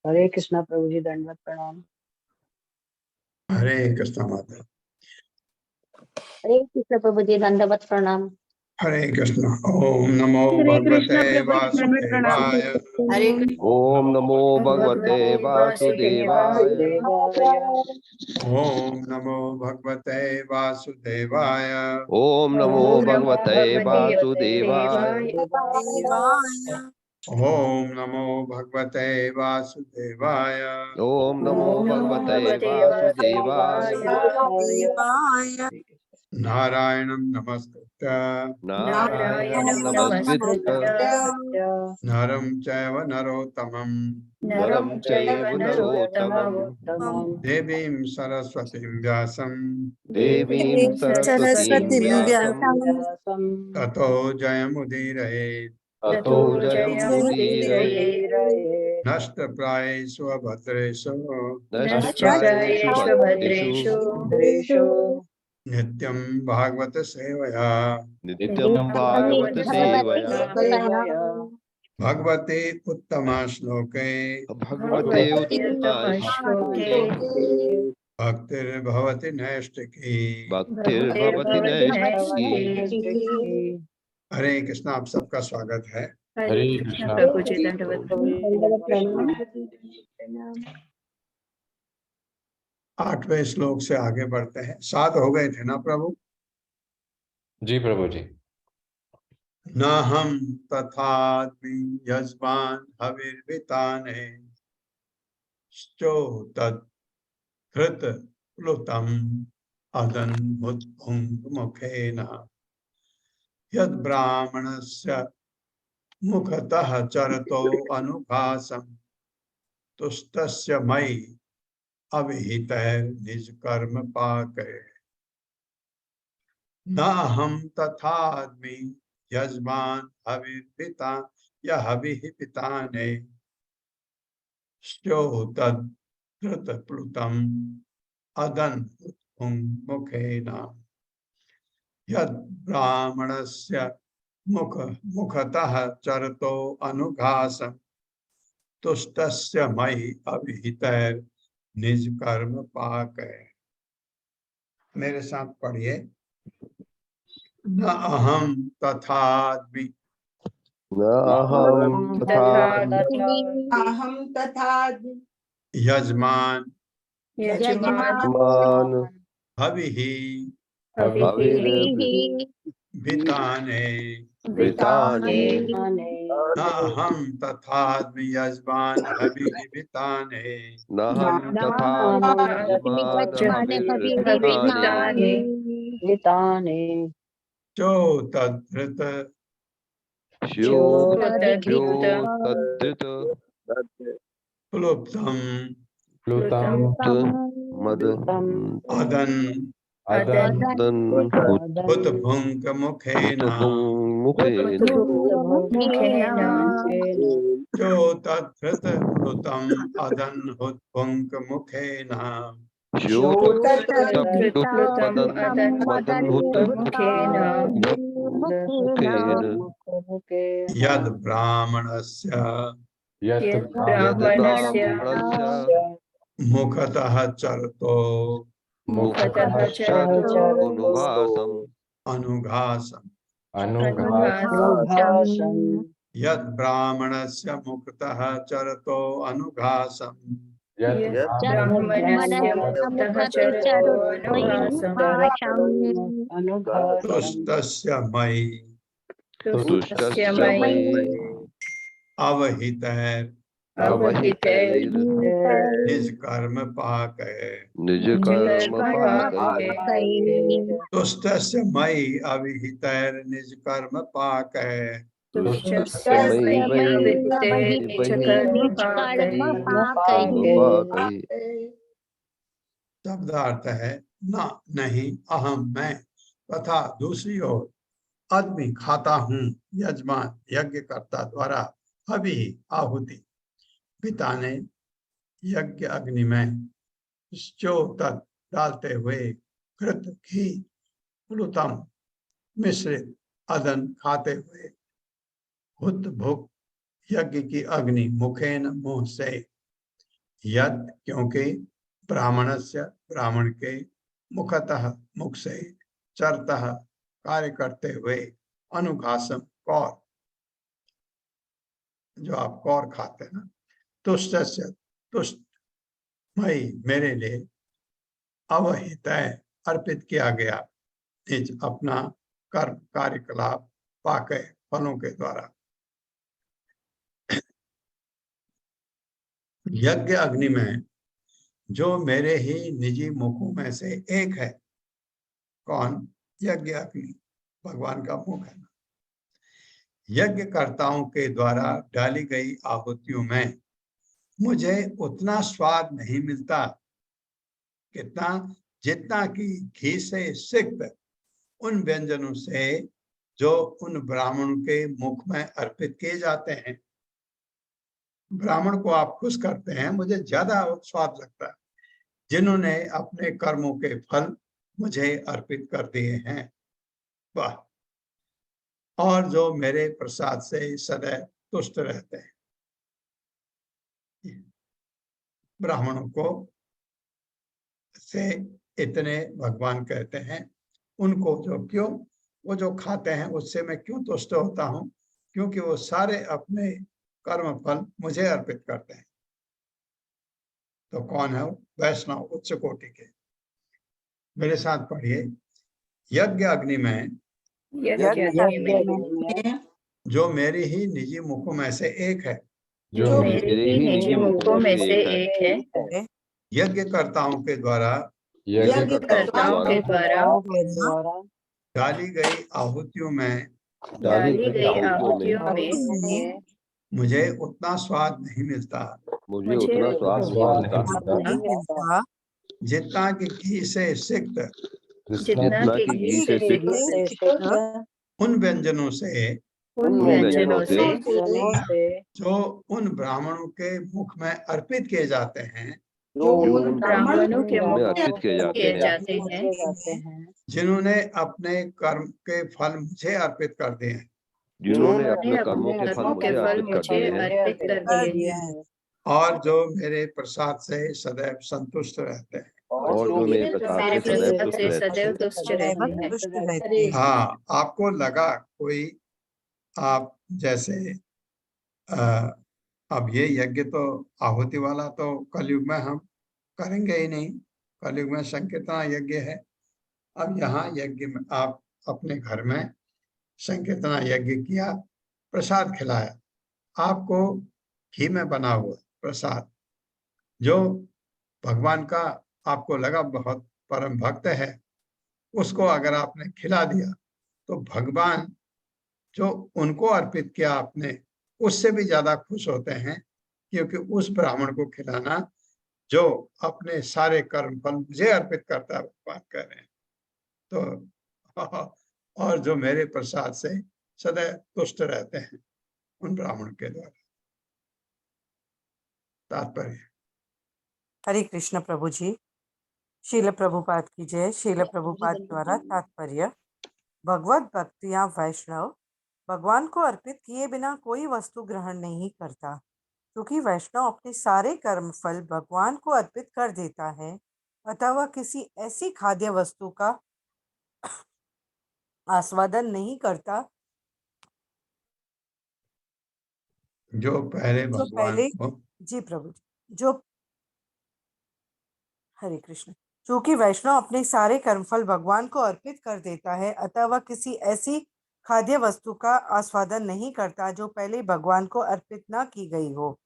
हरे कृष्णा प्रभु जी, दंडवत प्रणाम। हरे कृष्णा माता। हरे कृष्ण प्रभु जी, दंडवत प्रणाम। हरे कृष्णा। ओम नमो भगवते वासुदेवाय। ओम नमो भगवते वासुदेवाय। ओम नमो भगवते वासुदेवाय। ओम नमो भगवते वासुदेवाय। ओम नमो भगवते वासुदेवाय। ओम नमो भगवते वासुदेवाय। नारायणं नमस्कृत्य नारायणं नमस्कृत्य नरं चैव नरोत्तमं नरं चैव नरोत्तमं देवीं सरस्वतीं व्यासं देवीं सरस्वतीं व्यासं ततो जयमुदीरयेत्। अतो जयमुदीरये। नष्टप्रायेषु अभद्रेषु नष्टप्रायेषु भद्रेषु नित्यं भागवत सेवया नित्यं भागवत सेवया भगवते उत्तमा श्लोके भगवते उत्तमा श्लोके भक्तिर्भवति नैष्ठिकी। भक्तिर्भवति नैष्ठिकी। हरे कृष्ण। आप सबका स्वागत है। हरे कृष्णा। प्रभु जी दंडवत प्रणाम। 8वें श्लोक से आगे बढ़ते हैं। 7 हो गए थे ना प्रभु? जी प्रभु जी। न हम तथात्मि यजमान हविर्विताने श्चो तद्धृत प्लुतम अदन्मुद्भुङ् मुखेन यद ब्राह्मणस्य मुखतः चरतो अनुभासं तुष्टस्य मयि अविहितैर्निज कर्म पाकै। न हम तथात्मि यजमान हविर्पिता या हविः पिताने श्यो तद्धृत प्लुतम अदन्मुद्भुङ् मुखेन यद ब्राह्मणस्य मुखतः चरतो अनुघासं तुष्टस्य मयि अविहितैर्निज कर्म पाकै। मेरे साथ पढ़िए। न अहम तथात्मि न अहं तथा अहम तथा यजमान यजमान हविः विताने विताने न अहम तथात्मि यजमान हविः विताने न हम तथा यजमान हविर्विताने चो तद्धृत श्यो तद्धृत प्लुप्तम प्लुतम मद अदन अदन हुतभुङ् मुखेन मुखेन चो तद्धृत प्लुतम अदन हुतभुङ् मुखेन श्यो मुखेन यद ब्राह्मणस्य यत् ब्राह्मणस्य मुखतः चरतो मुखतः अनुभासम् अनुघासं अनुघासं यद ब्राह्मणस्य मुखतः चरतो अनुघासं यत् तुष्टस्य मयि तुष्टस्य मयि अवहितैर् निज कर्म पाकै। निज कर्म पाकै। तुष्टस्य मयि अविहितैर् निज कर्म पाकै। तुष्टस्य मयि पाकै। शब्दार्थ है न, नहीं, अहम मैं, तथा दूसरी ओर आदमी खाता हूँ, यजमान यज्ञकर्ता द्वारा अभी आहुति पिताने यज्ञ अग्नि में जो तत् डालते हुए घृत घी प्लुतम मिश्रित अदन खाते हुए हुत भुक यज्ञ की अग्नि मुखेन मुंह से यद क्योंकि ब्राह्मणस्य ब्राह्मण के मुखतः मुख से चरतः कार्य करते हुए अनुघासम कौर जो आप कौर खाते हैं ना तुष्टस्य तुष्ट मई मेरे लिए अवहितय अर्पित किया गया निज अपना कर्म कार्यकलाप पाके फलों के द्वारा यज्ञ अग्नि में जो मेरे ही निजी मुखों में से एक है। कौन? यज्ञ अग्नि भगवान का मुख है ना। यज्ञकर्ताओं के द्वारा डाली गई आहुतियों में मुझे उतना स्वाद नहीं मिलता कितना जितना कि घी से सिक्त उन व्यंजनों से जो उन ब्राह्मणों के मुख में अर्पित किए जाते हैं। ब्राह्मण को आप खुश करते हैं, मुझे ज्यादा स्वाद लगता है जिन्होंने अपने कर्मों के फल मुझे अर्पित कर दिए हैं। वाह! और जो मेरे प्रसाद से सदैव तुष्ट रहते हैं। ब्राह्मणों को से इतने भगवान कहते हैं, उनको जो क्यों, वो जो खाते हैं उससे मैं क्यों तुष्ट होता हूँ, क्योंकि वो सारे अपने कर्म फल मुझे अर्पित करते हैं। तो कौन है वो? वैष्णव उच्च कोटि के। मेरे साथ पढ़िए, यज्ञ अग्नि में जो मेरी ही निजी मुखों में से एक है, जो मेरे ही निजी मुखों में से एक है, यज्ञ कर्ताओं के द्वारा यज्ञ कर्ताओं के द्वारा डाली गई आहुतियों में डाली गई आहुतियों में मुझे उतना स्वाद नहीं मिलता मुझे उतना स्वाद नहीं मिलता जितना कि घी से सिक्त जितना कि घी से सिक्त उन व्यंजनों से उन व्यंजनों से जो उन ब्राह्मणों के मुख में अर्पित किए जाते हैं, जो उन ब्राह्मणों के मुख में अर्पित किए जाते हैं, जिन्होंने अपने कर्म के फल मुझे अर्पित कर दिए हैं, जिन्होंने अपने कर्मों के फल मुझे अर्पित कर दिए हैं, और जो मेरे प्रसाद से सदैव संतुष्ट रहते हैं। और जो मेरे प्रसाद से सदैव तुष्ट रहते हैं। हाँ, आपको लगा कोई, आप जैसे अब ये यज्ञ तो आहुति वाला तो कलयुग में हम करेंगे ही नहीं, कलयुग में संकीर्तन यज्ञ है। अब यहाँ यज्ञ में आप अपने घर में संकीर्तन यज्ञ किया, प्रसाद खिलाया, आपको घी में बना हुआ प्रसाद जो भगवान का आपको लगा बहुत परम भक्त है, उसको अगर आपने खिला दिया तो भगवान जो उनको अर्पित किया आपने, उससे भी ज्यादा खुश होते हैं, क्योंकि उस ब्राह्मण को खिलाना जो अपने सारे कर्म फल मुझे अर्पित करता है, भगवान कह रहे हैं। तो और जो मेरे प्रसाद से सदैव तुष्ट रहते हैं, उन ब्राह्मण के द्वारा। तात्पर्य। हरे कृष्ण प्रभु जी। शील प्रभुपाद की जय। शील प्रभुपाद द्वारा तात्पर्य, भगवत भक्ति या वैष्णव भगवान को अर्पित किए बिना कोई वस्तु ग्रहण नहीं करता, क्योंकि वैष्णव अपने सारे कर्म फल भगवान को अर्पित कर देता है, अतः वह किसी ऐसी खाद्य वस्तु का आस्वादन नहीं करता जो पहले भगवान को जी प्रभु जी, जो हरे कृष्ण, चूंकि वैष्णव अपने सारे कर्मफल भगवान को अर्पित कर देता है, अतः वह किसी ऐसी खाद्य वस्तु का आस्वादन नहीं करता जो पहले भगवान को अर्पित न की गई हो।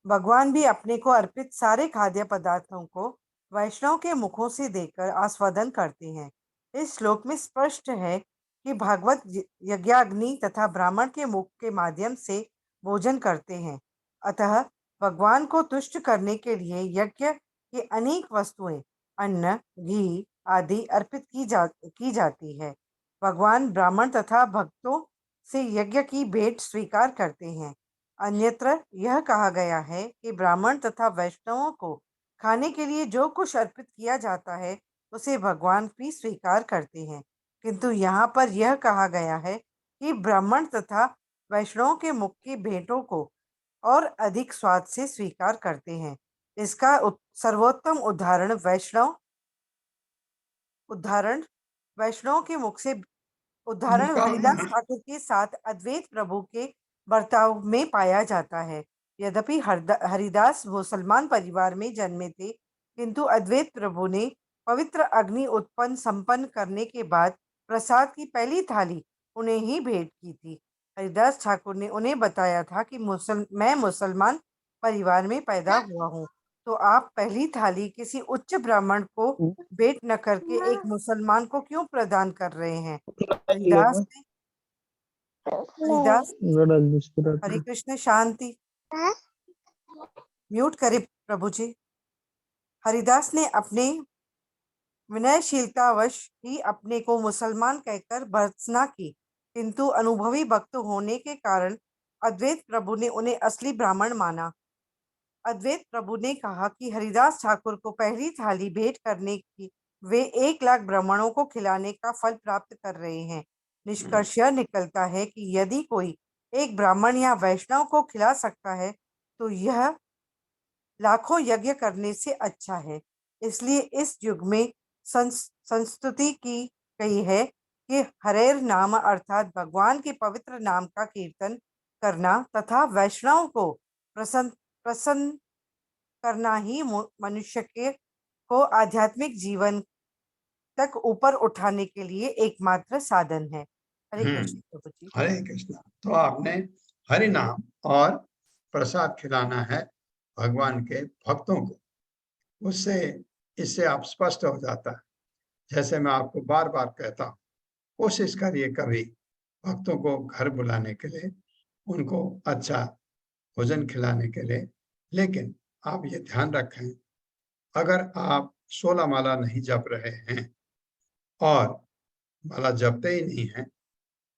भगवान भी अपने को अर्पित सारे खाद्य पदार्थों को वैष्णव के मुखों से देकर आस्वादन करते हैं। इस श्लोक में स्पष्ट है कि भागवत यज्ञाग्नि तथा ब्राह्मण के मुख के माध्यम से भोजन करते हैं, अतः भगवान को तुष्ट करने के लिए यज्ञ की अनेक वस्तुएं, अन्न, घी आदि अर्पित की जाती है। भगवान ब्राह्मण तथा भक्तों से यज्ञ की भेंट स्वीकार करते हैं। अन्यत्र यह कहा गया है कि ब्राह्मण तथा वैष्णवों को खाने के लिए जो कुछ अर्पित किया जाता है उसे भगवान भी स्वीकार करते हैं, किंतु यहाँ पर यह कहा गया है कि ब्राह्मण तथा वैष्णवों के मुख की भेंटों को और अधिक स्वाद से स्वीकार करते हैं। इसका सर्वोत्तम उदाहरण वैष्णव के मुख से उदाहरण हरिदास ठाकुर के साथ अद्वैत प्रभु के बर्ताव में पाया जाता है। यद्यपि हरिदास मुसलमान परिवार में जन्मे थे, किंतु अद्वैत प्रभु ने पवित्र अग्नि उत्पन्न संपन्न करने के बाद प्रसाद की पहली थाली उन्हें ही भेंट की थी। हरिदास ठाकुर ने उन्हें बताया था कि मैं मुसलमान परिवार में पैदा हुआ हूँ, तो आप पहली थाली किसी उच्च ब्राह्मण को भेंट न करके एक मुसलमान को क्यों प्रदान कर रहे हैं? हरिदास हरे कृष्ण शांति म्यूट करे प्रभु जी। हरिदास ने अपने विनयशीलतावश ही अपने को मुसलमान कहकर भर्त्सना की, किंतु अनुभवी भक्त होने के कारण अद्वैत प्रभु ने उन्हें असली ब्राह्मण माना। अद्वैत प्रभु ने कहा कि हरिदास ठाकुर को पहली थाली भेंट करने की वे 1 लाख ब्राह्मणों को खिलाने का फल प्राप्त कर रहे हैं। निष्कर्ष यह निकलता है कि यदि कोई एक ब्राह्मण या वैष्णव को खिला सकता है तो यह लाखों यज्ञ करने से अच्छा है। इसलिए इस युग में संस्तुति की गई है कि हरेर नाम अर्थात भगवान के पवित्र नाम का कीर्तन करना तथा वैष्णव को प्रसन्न करना ही मनुष्य को आध्यात्मिक जीवन तक ऊपर उठाने के लिए एकमात्र साधन है। हरे कृष्ण प्रभु जी। हरे कृष्ण। तो आपने हरि नाम और प्रसाद खिलाना है भगवान के भक्तों को, उससे इससे आप स्पष्ट हो जाता है। जैसे मैं आपको बार बार कहता हूँ, कोशिश करिए कभी भक्तों को घर बुलाने के लिए, उनको अच्छा भोजन खिलाने के लिए। लेकिन आप ये ध्यान रखें, अगर आप 16 माला नहीं जप रहे हैं और माला जपते ही नहीं है,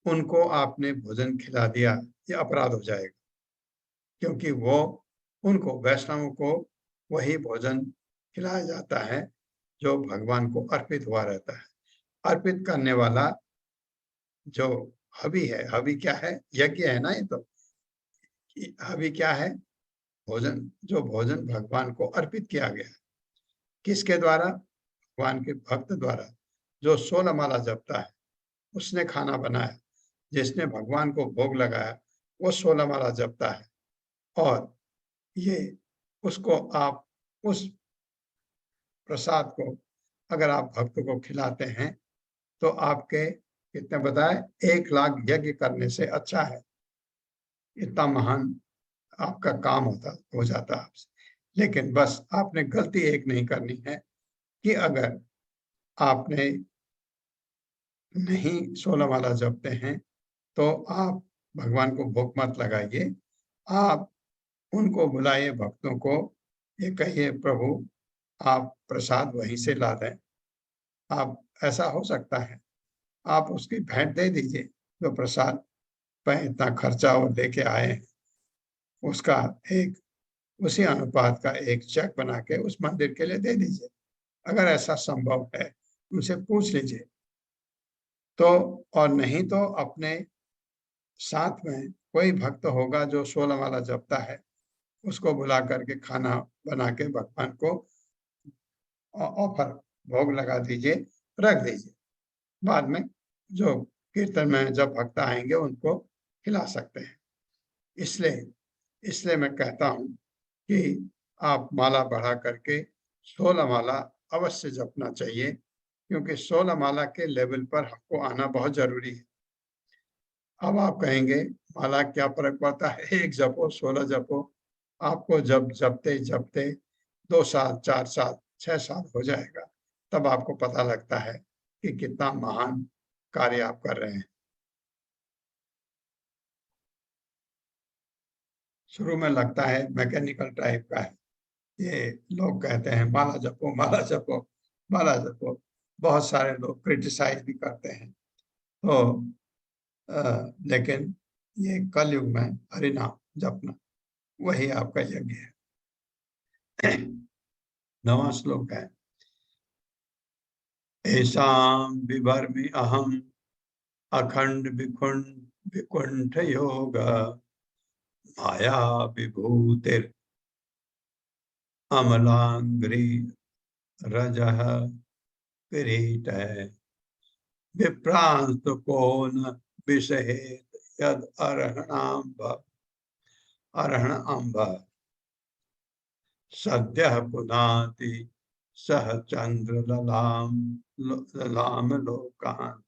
उनको आपने भोजन खिला दिया, ये अपराध हो जाएगा, क्योंकि वो उनको वैष्णवों को वही भोजन खिलाया जाता है जो भगवान को अर्पित हुआ रहता है। अर्पित करने वाला जो हवि है, हवि क्या है? यज्ञ है ना। ये तो हवि क्या है? भोजन, जो भोजन भगवान को अर्पित किया गया। किसके द्वारा? भगवान के भक्त द्वारा। जो 16 माला जपता है उसने खाना बनाया, जिसने भगवान को भोग लगाया वो 16 माला जपता है। और ये उसको आप उस प्रसाद को अगर आप भक्त को खिलाते हैं तो आपके कितने बताए 1 लाख यज्ञ करने से अच्छा है। इतना महान आपका काम हो जाता है आपसे। लेकिन बस आपने गलती एक नहीं करनी है कि अगर आपने नहीं 16 माला जपते हैं तो आप भगवान को भोग मत लगाइए। आप उनको बुलाइए, भक्तों को ये कहिए, प्रभु आप प्रसाद वहीं से ला दें। आप ऐसा हो सकता है आप उसकी भेंट दे दीजिए, जो प्रसाद पर इतना खर्चा वो लेके आए हैं उसका एक उसी अनुपात का एक चेक बना के उस मंदिर के लिए दे दीजिए। अगर ऐसा संभव है उनसे पूछ लीजिए। तो और नहीं तो अपने साथ में कोई भक्त होगा जो 16 माला जपता है, उसको बुला करके खाना बना के भगवान को ऑफर भोग लगा दीजिए, रख दीजिए। बाद में जो कीर्तन में जब भक्त आएंगे उनको खिला सकते हैं। इसलिए मैं कहता हूँ कि आप माला बढ़ा करके 16 माला अवश्य जपना चाहिए, क्योंकि 16 माला के लेवल पर हमको आना बहुत जरूरी है। अब आप कहेंगे माला क्या फर्क पड़ता है, 1 जपो 16 जपो। आपको जब जपते जपते 2 साल 4 साल 6 साल हो जाएगा, तब आपको पता लगता है कि कितना महान कार्य आप कर रहे हैं। शुरू में लगता है मैकेनिकल टाइप का है। ये लोग कहते हैं माला जपो माला जपो माला जपो। बहुत सारे लोग क्रिटिसाइज भी करते हैं। तो लेकिन ये कलयुग में हरि नाम जपना वही आपका यज्ञ है। 9वां श्लोक है, ऐसाम विभर्मि अहम अखंड विकुंठ योग माया विभूतिर अमलांग्री रजः किरीटः विप्रांत कोन विषहेत यद अर्हण अम्ब सद्यः पुनाति सह चंद्र ललाम लोकान्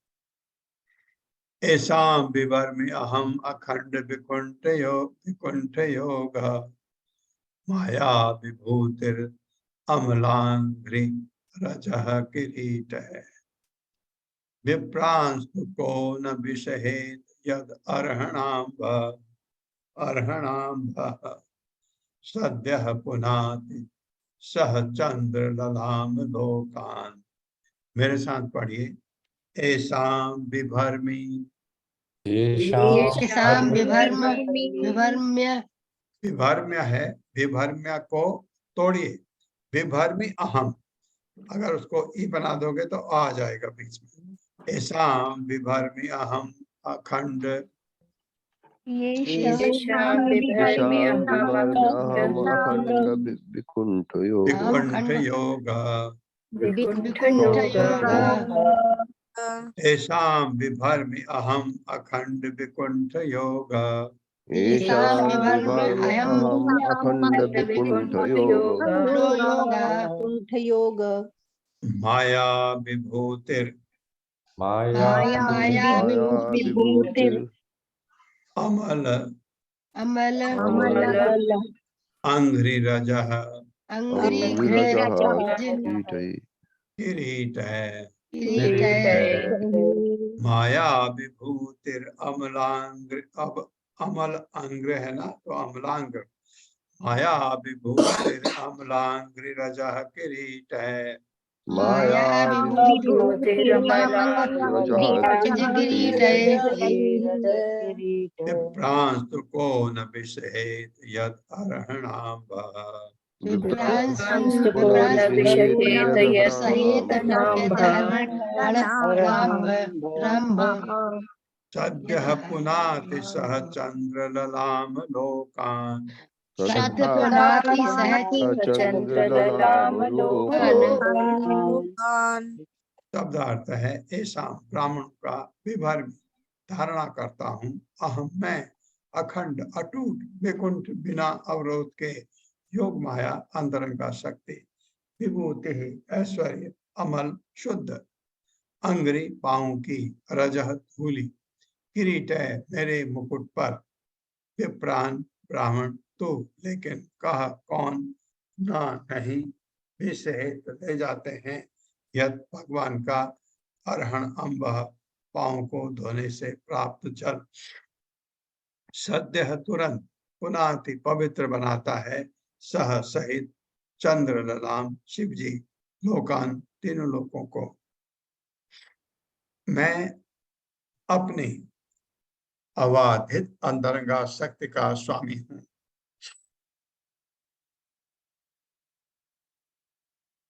ऐसां विवर्मि अहम अखंड विकुंठ योग माया विभूतिर अमलांग्रि रजः किरीटः विप्रांस्तु को न विषहेत यद अर्हणाम्भ सद्यः पुनाति सह चंद्र ललाम लोकान्। मेरे साथ पढ़िए, ऐसां विभर्मि येषां विभर्म्य विभर्म्य है, विभर्म्य को तोड़िए। विभर्मि अहम, अगर उसको ई बना दोगे तो आ जाएगा बीच में। ऐसा विभर्मि अहम अखंड येषां विभर्मि अहम अखंड विकुंठ योग विकुंठ योग विकुंठ योग ऐसा विभर्मि अहम अखंड विकुंठ योग येषां विभर्मि अहम अखंड विकुंठ योग कुंठ योग माया विभूतिर माया विभूतिर अमल अमल अंघ्रिरजः अंग्रेजः कीटै किरीट है। किरीट माया विभूतिर अमलांग अब अमल अंग्र है ना, तो अमलांग माया विभूतिर अमलांग्रिरजः किरीट है। माया विभ्रांस्तु को न विषहेत यत् अर्हणाम्बः सद्यः पुनाति सह चंद्रललाम लोकान् शब्द अर्थ है ऐसा ब्राह्मण का विभर्म धारणा करता हूँ अहम मैं अखंड अटूट विकुंठ बिना अवरोध के योग माया अंतरंगा शक्ति विभूति ऐश्वर्य अमल शुद्ध अंग्री पाँव की रजह धूली किरीट है मेरे मुकुट पर विप्राण ब्राह्मण तो लेकिन कह कौन ना नहीं विषहित ले जाते हैं यद भगवान का अर्हण अम्ब पाँव को धोने से प्राप्त जल सद्य तुरंत पुनाति पवित्र बनाता है सह सहित चंद्र ललाम शिव जी लोकान तीनों लोगों को। मैं अपनी अबाधित अंतरंगा शक्ति का स्वामी हूँ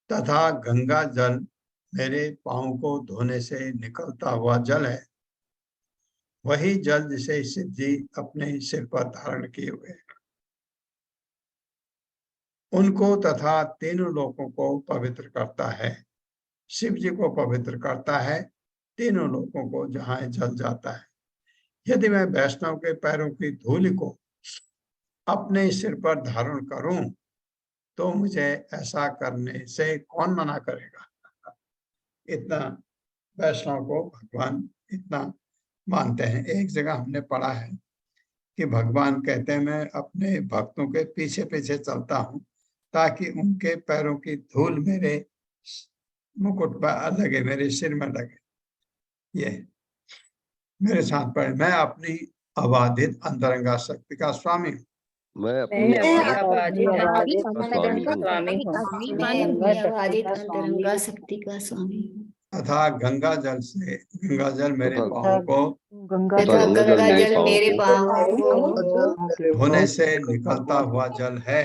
तथा गंगा जल मेरे पाँव को धोने से निकलता हुआ जल है, वही जल जिसे शिव जी अपने सिर पर धारण किए हुए हैं उनको तथा तीनों लोगों को पवित्र करता है। शिव जी को पवित्र करता है तीनों लोगों को जहाँ जल जाता है। यदि मैं वैष्णव के पैरों की धूलि को अपने सिर पर धारण करूं तो मुझे ऐसा करने से कौन मना करेगा। इतना वैष्णव को भगवान इतना मानते हैं। एक जगह हमने पढ़ा है कि भगवान कहते हैं मैं अपने भक्तों के पीछे पीछे चलता हूं ताकि उनके पैरों की धूल मेरे मुकुट पर लगे, मेरे सिर में लगे। ये मेरे साथ पढ़े, मैं अपनी अबाधित अंतरंगा शक्ति का स्वामी हूँ। मैं अपनी अंतरंगा शक्ति का स्वामी तथा गंगा जल से गंगा जल मेरे पाँव को धोने से निकलता हुआ जल है,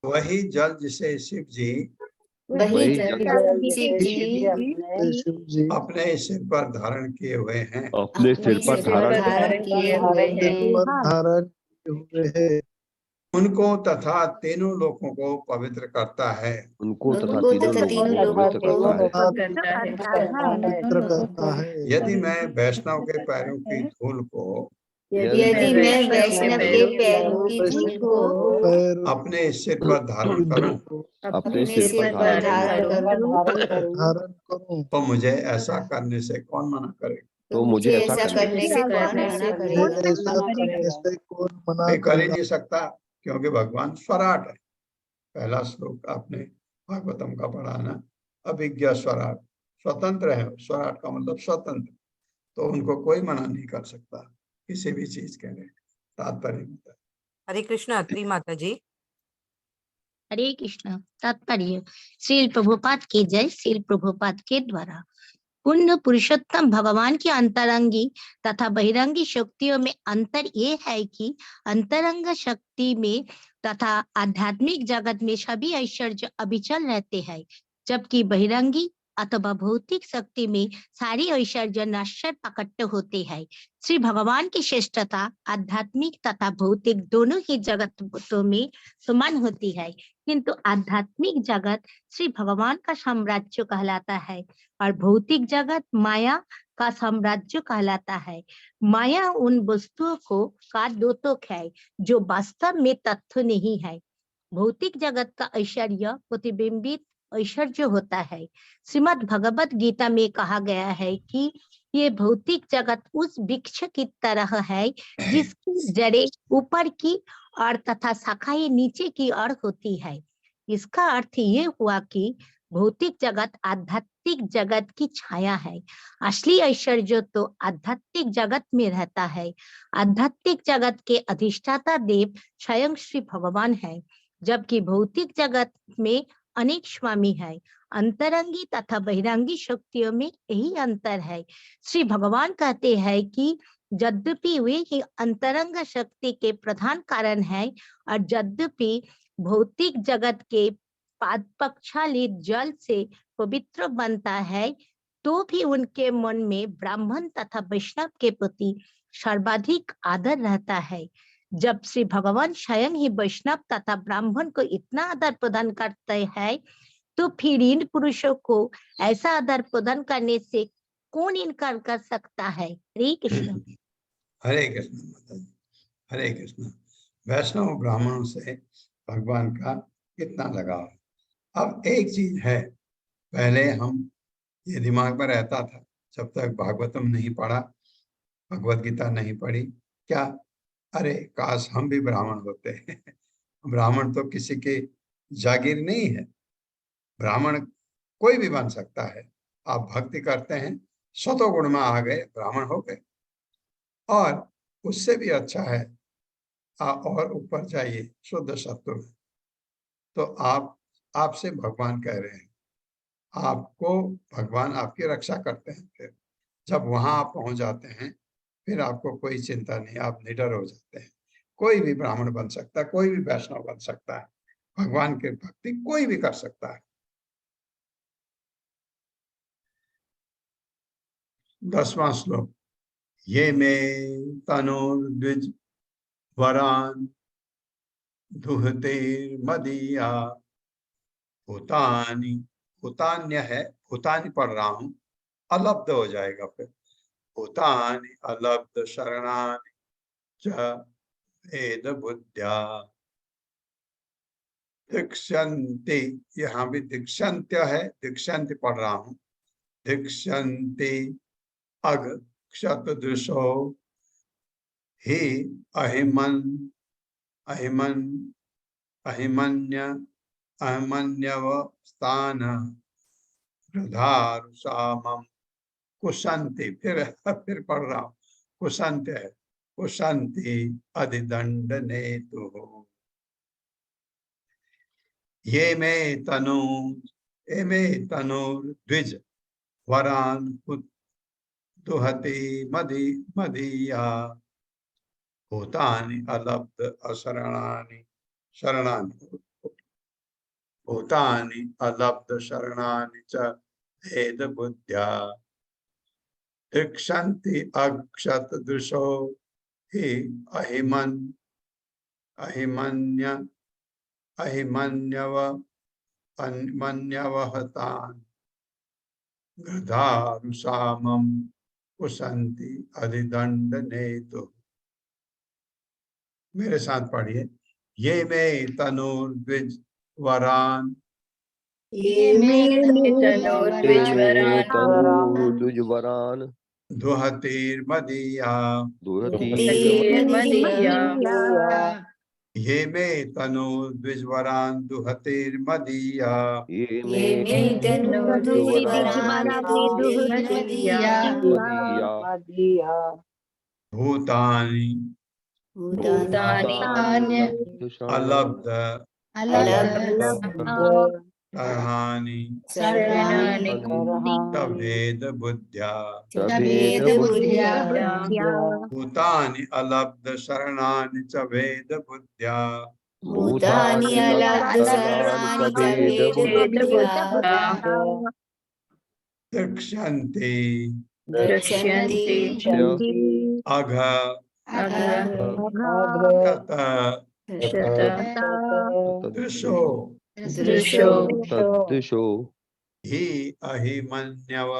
वही जल जिसे शिव जी अपने सिर पर धारण किए हुए हैं, अपने सिर पर धारण किए हुए हैं उनको तथा तीनों लोगों को पवित्र करता है। उनको तथा तीनों लोगों को पवित्र करता है। यदि मैं वैष्णव के पैरों की धूल को अपने सिर पर धारण करूं अपने सिर पर धारण करूं तो मुझे ऐसा करने से कौन मना करेगा। तो मुझे ऐसा करने से कौन मना मैं कर ही नहीं सकता क्योंकि भगवान स्वराट है। पहला श्लोक आपने भागवतम का पढ़ा ना, अभिज्ञा स्वराट, स्वतंत्र है। स्वराट का मतलब स्वतंत्र, तो उनको कोई मना नहीं कर सकता किसी भी चीज के लिए। तात्पर्य हरे कृष्ण। अत्री माता जी। हरे कृष्ण। तात्पर्य श्रील प्रभुपाद के जय। श्रील प्रभुपाद के द्वारा पूर्ण पुरुषोत्तम भगवान की अंतरंगी तथा बहिरंगी शक्तियों में अंतर ये है कि अंतरंग शक्ति में तथा आध्यात्मिक जगत में सभी ऐश्वर्य अविचल रहते हैं, जबकि बहिरंगी अथवा भौतिक शक्ति में सारी ऐश्वर्य नश्वर प्रकट होते हैं। श्री भगवान की श्रेष्ठता आध्यात्मिक तथा भौतिक दोनों ही जगतों में समान होती है, किंतु आध्यात्मिक जगत श्री भगवान का साम्राज्य कहलाता है और भौतिक जगत माया का साम्राज्य कहलाता है। माया उन वस्तुओं को का द्योतक है जो वास्तव में तत्व नहीं है। भौतिक जगत का ऐश्वर्य प्रतिबिंबित ऐश्वर्य होता है। श्रीमद् भगवत गीता में कहा गया है कि ये भौतिक जगत उस वृक्ष की तरह है जिसकी जड़ें ऊपर की ओर तथा शाखाएं नीचे की ओर होती है। इसका अर्थ ये हुआ कि भौतिक जगत आध्यात्मिक जगत की छाया है। असली ऐश्वर्य तो आध्यात्मिक जगत में रहता है। आध्यात्मिक जगत के अधिष्ठाता देव स्वयं श्री भगवान है, जबकि भौतिक जगत में अनेक स्वामी है। अंतरंगी तथा बहिरंगी शक्तियों में यही अंतर है। श्री भगवान कहते हैं कि यद्यपि वे ही अंतरंग शक्ति के प्रधान कारण है और यद्यपि भौतिक जगत के पादपक्षालित जल से पवित्र बनता है, तो भी उनके मन में ब्राह्मण तथा वैष्णव के प्रति सर्वाधिक आदर रहता है। जब श्री भगवान स्वयं ही वैष्णव तथा ब्राह्मण को इतना आदर प्रदान करते हैं, तो फिर इन पुरुषों को ऐसा आदर प्रदान करने से कौन इनकार कर सकता है। हरे कृष्ण। हरे कृष्ण माता जी, हरे कृष्ण। वैष्णव ब्राह्मणों से भगवान का कितना लगाव। अब एक चीज है, पहले हम ये दिमाग में रहता था जब तक भागवतम नहीं पढ़ा, भगवत गीता नहीं पढ़ी, क्या अरे काश हम भी ब्राह्मण होते हैं। ब्राह्मण तो किसी की जागीर नहीं है, ब्राह्मण कोई भी बन सकता है। आप भक्ति करते हैं, सतो गुण में आ गए, ब्राह्मण हो गए। और उससे भी अच्छा है और ऊपर जाइए शुद्ध सत्व में, तो आपसे भगवान कह रहे हैं, आपको भगवान आपकी रक्षा करते हैं। फिर जब वहां आप पहुंच जाते हैं, फिर आपको कोई चिंता नहीं, आप निडर हो जाते हैं। कोई भी ब्राह्मण बन सकता है, कोई भी वैष्णव बन सकता है, भगवान की भक्ति कोई भी कर सकता है। 10वां श्लोक, ये में तनुर्द्विज वरान दुहते मदिया भूतानी, भूतान्य है, भूतानी पढ़ रहा हूं, अलब्ध हो जाएगा फिर। भूतानि अलब्ध शरणानि च वेद बुद्ध्या दीक्षन्ति, यहाँ भी दीक्षन्त्य है, दीक्षन्ति पढ़ रहा हूं। दीक्षन्ति अग क्षतदृशो ही अहिमन अहिमन अहिमन्य अहिमन्यव स्थान गृधारुषामम कुशंति, फिर पढ़ रहा हूं, कुशंत है, कुशंति अधिदंड नेतु। ये में तनु द्विज वरान दुहति मदिया भूतानि अलब्ध अशरणानि शरणानि भूतानि अलब्ध शरणानि च भेद बुद्ध्या दीक्षन्ति अक्षत दृशो ही अहिमन्यवहतान् गृधारुषामं कुशन्ति अधिदंड नेतु। मेरे साथ पढ़िए, ये में तनुर्द्विज वरान, ये में तनुर्द्विज वरान दुहतिर्मदिया दुहतिर्मदिया ये में तनुर्द्विज वरान दुहतिर्मदिया ये में तनुर्द्विज मदिया भूतानि अलब्ध शरणानि तवेद बुद्ध्या भूतानि अलब्ध शरणानि च वेद बुद्ध्या भूतानि अलब्धु सर्वाणि च वेदबुद्ध्या दृक्ष्यन्ते द्रक्ष्यन्ति अघ अघ तत दृशो दृशो तद्दिशो हि अहिमन्यव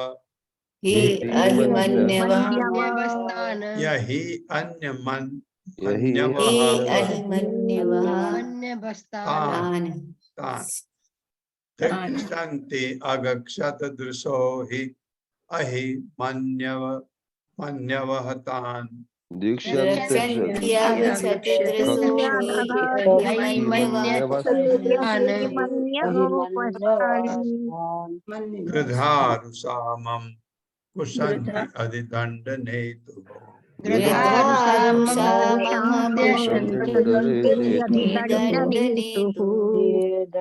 हि अहिमन्यवः यहि अन्यमन यहि हि अन्यवः अहिमन्यवः तान् तान् दृक्ष्यन्ते अगक्षत दृशो हि अहिमन्यवः तान् द्रक्ष्यन्ति अगच्छति दृशो हि अहिमन्यवः गृधारुसामं कुशन्ति अधिदण्डनेतुः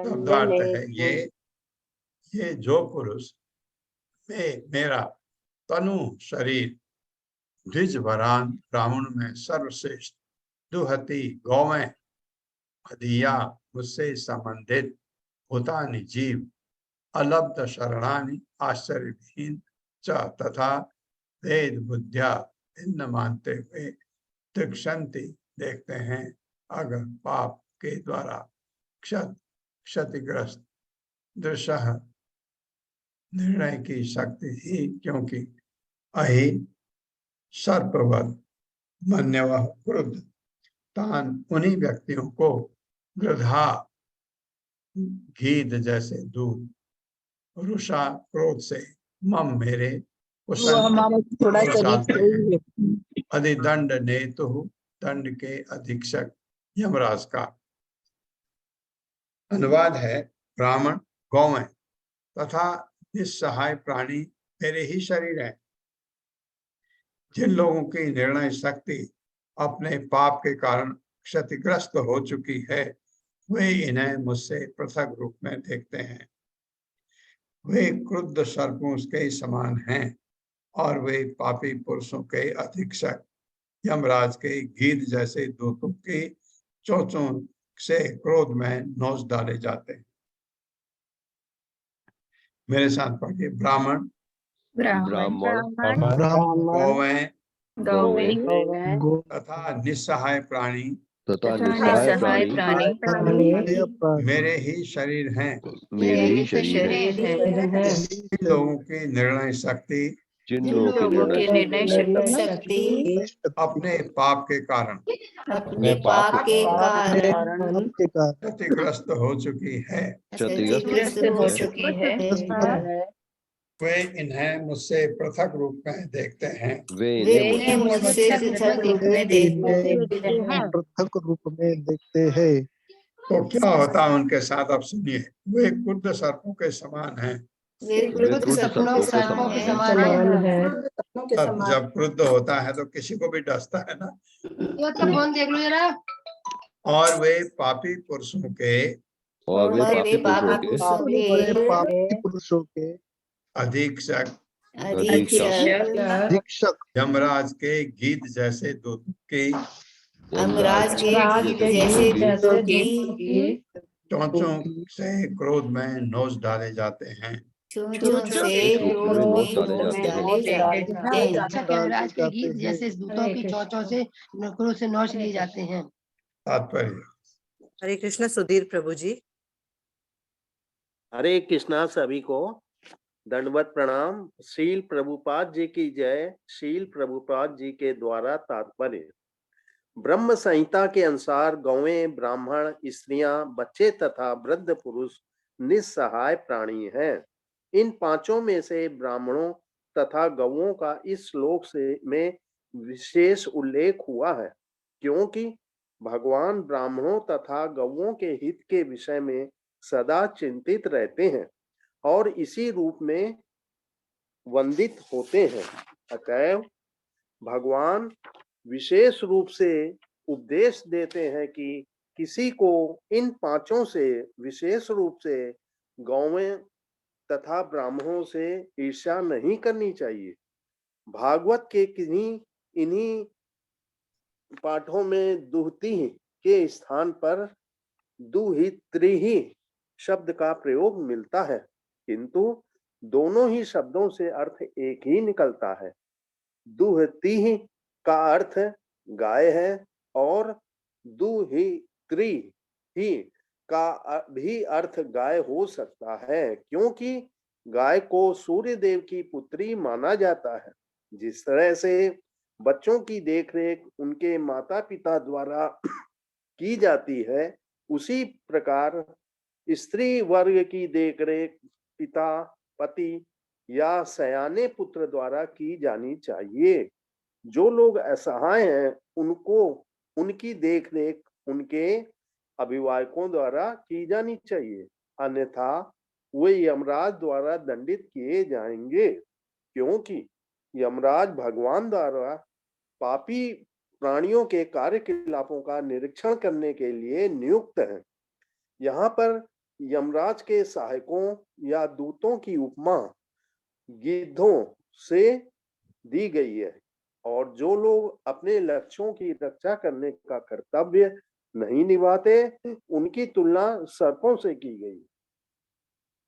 शब्दार्थ है ये जो पुरुष मेरा तनु शरीर द्विज वरान ब्राह्मण में सर्वश्रेष्ठ दुहती गौवें अधिया मुझसे संबंधित भूतानि जीव अलब्ध शरणानि आश्चर्यहीन च तथा वेद बुद्धिया भिन्न मानते हुए दृक्ष्यन्ति देखते हैं अगर पाप के द्वारा क्षतिग्रस्त दृश्य निर्णय की शक्ति ही क्योंकि अहि सर्पवत मन्यवः क्रुद्ध तान उन्हीं व्यक्तियों को गृधा घीद जैसे दूध रुषा क्रोध से मम मेरे अधिदंड नेतु दंड के अधीक्षक यमराज का अनुवाद है ब्राह्मण गौवें तथा निस्सहाय प्राणी मेरे ही शरीर है। जिन लोगों की निर्णय शक्ति अपने पाप के कारण क्षतिग्रस्त हो चुकी है वे इन्हें मुझसे पृथक रूप में देखते हैं। वे क्रुद्ध सर्पों के समान हैं और वे पापी पुरुषों के अधीक्षक यमराज के गीध जैसे दूतों की चोंचों से क्रोध में नोच डाले जाते हैं। मेरे साथ पढ़िए ब्राह्मण गौवें तथा निस्सहाय प्राणी मेरे ही शरीर हैं। जिन लोगों की निर्णय शक्ति अपने पाप के कारण क्षतिग्रस्त हो चुकी है वे इन्हें मुझसे पृथक रूप में देखते हैं। पृथक रूप में देखते हैं। तो क्या होता है उनके साथ, अब सुनिए। वे क्रुद्ध सर्पों के समान हैं। जब क्रुद्ध होता है तो किसी को भी डसता है ना। और वे पापी पुरुषों के अधीक्षक यमराज के गीत जैसे दूतों की चोंचों से क्रोध में नोच डाले जाते हैं। यमराज के गीत जैसे दूतों की चोंचों से क्रोध से नोच लिए जाते हैं। तात्पर्य। हरे कृष्ण सुधीर प्रभु जी। हरे कृष्णा सभी को दंडवत प्रणाम। शील प्रभुपाद जी की जय। शील प्रभुपाद जी के द्वारा तात्पर्य। ब्रह्म संहिता के अनुसार गौएं, ब्राह्मण, स्त्रियां, बच्चे तथा वृद्ध पुरुष निस्सहाय प्राणी हैं। इन पांचों में से ब्राह्मणों तथा गौओं का इस श्लोक में विशेष उल्लेख हुआ है, क्योंकि भगवान ब्राह्मणों तथा गौओं के हित के विषय में सदा चिंतित रहते हैं और इसी रूप में वंदित होते हैं। अतएव भगवान विशेष रूप से उपदेश देते हैं कि किसी को इन पांचों से, विशेष रूप से गौवें तथा ब्राह्मणों से ईर्ष्या नहीं करनी चाहिए। भागवत के इन्हीं पाठों में दुहती के स्थान पर दुहित्री शब्द का प्रयोग मिलता है, किंतु दोनों ही शब्दों से अर्थ एक ही निकलता है। दुहती का अर्थ गाय है और दुहित्री ही का भी अर्थ गाय हो सकता है, क्योंकि गाय को सूर्य देव की पुत्री माना जाता है। जिस तरह से बच्चों की देखरेख उनके माता पिता द्वारा की जाती है, उसी प्रकार स्त्री वर्ग की देखरेख पिता, पति या सयाने पुत्र द्वारा की जानी चाहिए। जो लोग असहाय हैं, उनको उनकी देखरेख उनके अभिभावकों द्वारा की जानी चाहिए, अन्यथा वे यमराज द्वारा दंडित किए जाएंगे, क्योंकि यमराज भगवान द्वारा पापी प्राणियों के कार्यकलापों का निरीक्षण करने के लिए नियुक्त है। यहाँ पर यमराज के सहायकों या दूतों की उपमा गिद्धों से दी गई है, और जो लोग अपने लक्ष्यों की रक्षा करने का कर्तव्य नहीं निभाते, उनकी तुलना सर्पों से की गई।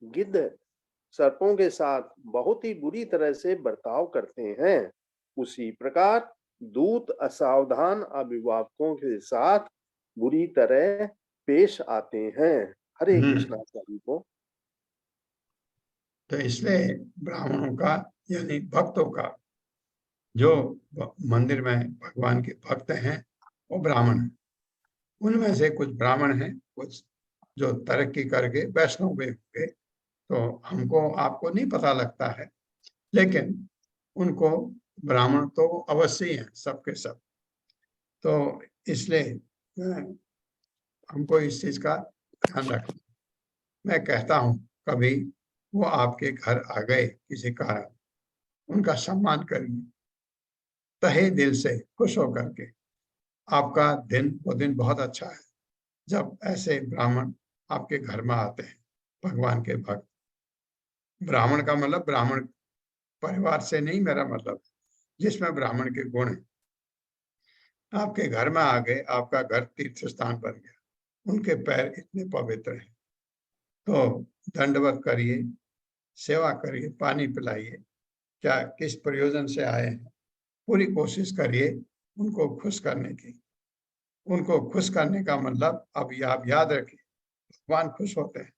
गिद्ध सर्पों के साथ बहुत ही बुरी तरह से बर्ताव करते हैं, उसी प्रकार दूत असावधान अभिभावकों के साथ बुरी तरह पेश आते हैं। हरे कृष्णा सभी को। तो इसलिए ब्राह्मणों का यानी भक्तों का, जो मंदिर में भगवान के भक्त हैं वो ब्राह्मण हैं। उनमें से कुछ ब्राह्मण हैं, कुछ जो तरक्की करके वैष्णव में होंगे, तो हमको आपको नहीं पता लगता है, लेकिन उनको ब्राह्मण तो अवश्य ही हैं, सबके सब। तो इसलिए हमको इस चीज का ध्यान रखना। मैं कहता हूँ कभी वो आपके घर आ गए किसी कारण, उनका सम्मान करिए तहे दिल से, खुश होकर के। आपका दिन वो दिन बहुत अच्छा है जब ऐसे ब्राह्मण आपके घर में आते हैं, भगवान के भक्त। ब्राह्मण का मतलब ब्राह्मण परिवार से नहीं, मेरा मतलब जिसमें ब्राह्मण के गुण हैं। आपके घर में आ गए, आपका घर तीर्थ स्थान बन गया, उनके पैर इतने पवित्र हैं, तो दंडवत करिए, सेवा करिए, पानी पिलाइए। क्या किस प्रयोजन से आए हैं, पूरी कोशिश करिए उनको खुश करने की। उनको खुश करने का मतलब अब आप याद रखिए, भगवान खुश होते हैं।